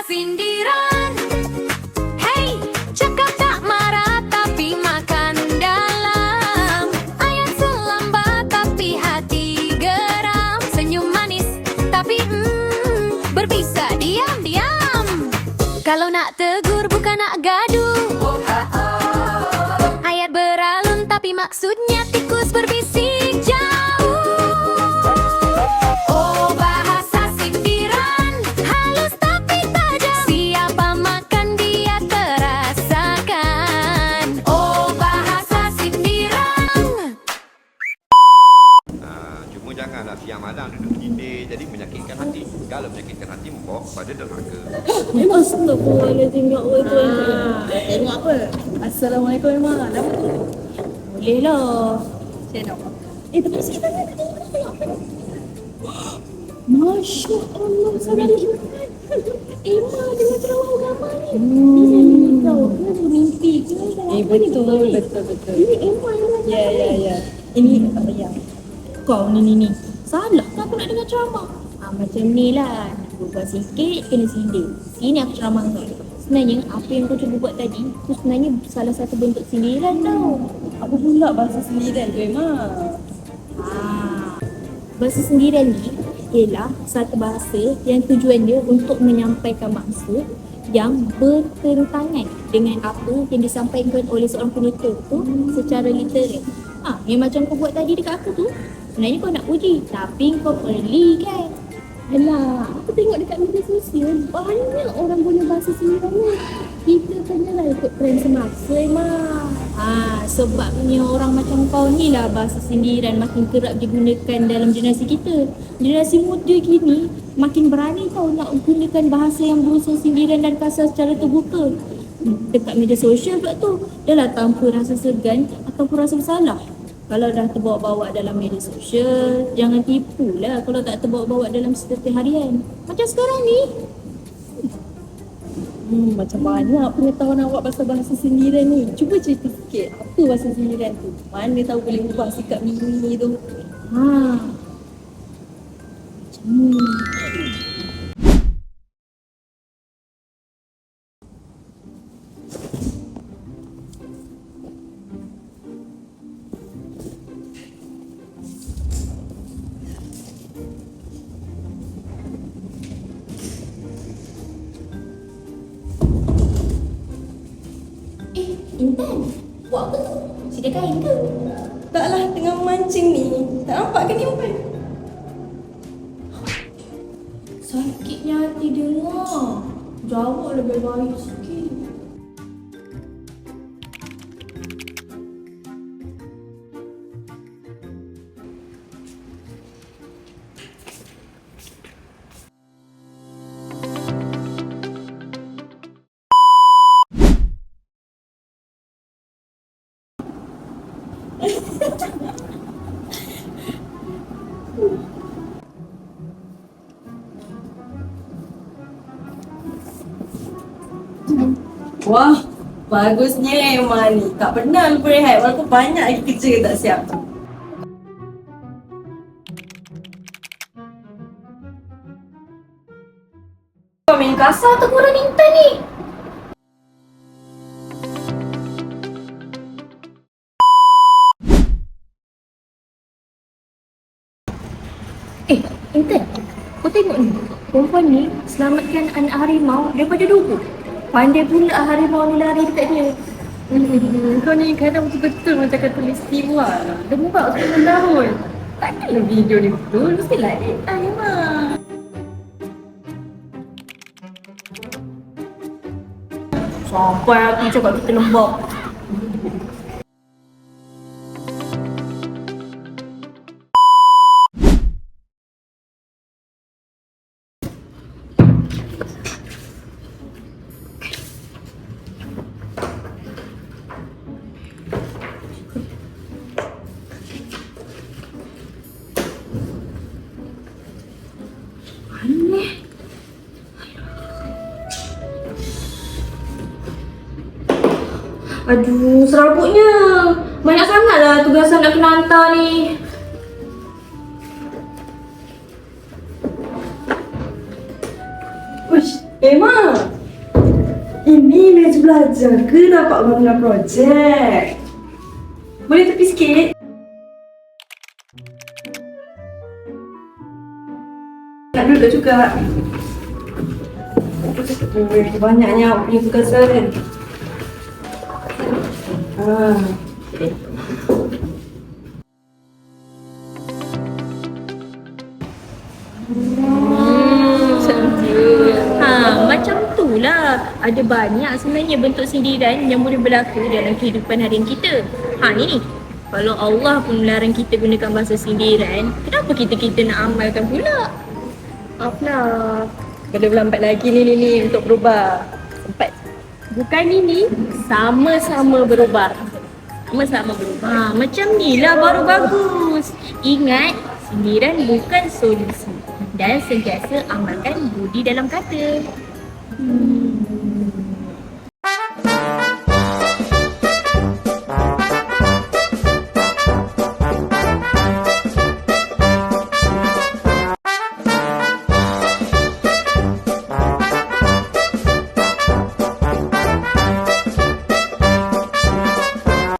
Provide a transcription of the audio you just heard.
sindiran. Hey, cakap tak marah tapi makan dalam. Ayat selambat tapi hati geram. Senyum manis tapi berpisah diam-diam. Kalau nak tegur bukan nak gaduh. Ayat beralun tapi maksudnya tikus berbisik jauh. Oh, bahasa sindiran halus tapi tajam. Siapa makan dia terasakan. Oh, bahasa sindiran. Cuma janganlah siang malam duduk tidur jadi menyakitkan hati. Kalau menyakitkan hati membawa kepada derhaka. Memang astagfirullahaladzim, ya Allah Tuhan. Tengok apa? Assalamualaikum Mak. Dah boleh lah. Saya nak makan. Tapi sikit tanya nak tengok. Masya Allah, sangat hebat. Emma dengan ceramah agama ni. Dia tahu kan bermimpi ke? Betul. Ini Emma yang Ya. Ini apa ya? kau ni. Salah tak aku nak dengar ceramah? Macam ni lah. Nak berbual sikit, kena sindir. Sini aku ceramah kau. Sebenarnya apa yang kau cuba buat tadi tu sebenarnya salah satu bentuk sindiran tau. Apa pula bahasa sindiran tu Emma? Bahasa sindiran ni ialah satu bahasa yang tujuan dia untuk menyampaikan maksud yang bertentangan dengan apa yang disampaikan oleh seorang penutur tu secara literal. Yang macam kau buat tadi dekat aku tu, sebenarnya kau nak puji tapi kau perli kan. Alah, aku tengok dekat media sosial banyak orang guna bahasa sindiran ni. Kita kenalah ikut trend semasa Emma. Sebabnya orang macam kau ni lah bahasa sindiran makin kerap digunakan dalam generasi kita. Generasi muda kini makin berani tau nak gunakan bahasa yang berunsur sindiran dan kasar secara terbuka. Dekat media sosial pula tu, dah lah tanpa rasa segan ataupun rasa bersalah. Kalau dah terbawa-bawa dalam media sosial, jangan tipulah kalau tak terbawa-bawa dalam status harian. Macam sekarang ni. Macam banyak pengetahuan awak pasal bahasa sindiran ni. Cuba cerita sikit, apa bahasa sindiran tu? Mana tahu boleh ubah sikap Mimi tu. Macam ni. Intan, buat apa tu? Sedia kain ke? Taklah, tengah mancing ni. Tak nampak ke ni umpan? Sakitnya hati dengar. Jawab lebih baik sikit. Wah, bagusnya Emma ni. Tak pernah lupa rehat walaupun banyak lagi kerja tak siap. Kau main kasar tu korang Intan ni. Intan, kau tengok ni. Perempuan ni selamatkan anak harimau daripada dugu. Pandai pula harimau ni lari dekat dia. Kau ni kadang betul-betul macam kata istimewa lah. Dah buka 10 tahun. Takkanlah video ni betul. Mestilah editan Emma. Sampai aku cakap kita lembab. Aneh. Aduh, serabutnya. Banyak sangatlah tugasan nak kena hantar ni. Uish, Mak, ini meja belajar ke dapat bangunan projek? Boleh tepi sikit? Nak duduk juga. Banyaknya awak punya tugasan. Okay. Macam tu lah. Ada banyak sebenarnya bentuk sindiran yang boleh berlaku dalam kehidupan harian kita. Ni. Kalau Allah pun melarang kita gunakan bahasa sindiran, kenapa kita nak amalkan pula? Maaflah. Belum lambat lagi ni untuk berubah. Sempat. Bukan ini, sama-sama berubah. Sama-sama berubah. Macam ni lah baru bagus. Ingat, sindiran bukan solusi. Dan sentiasa amalkan budi dalam kata.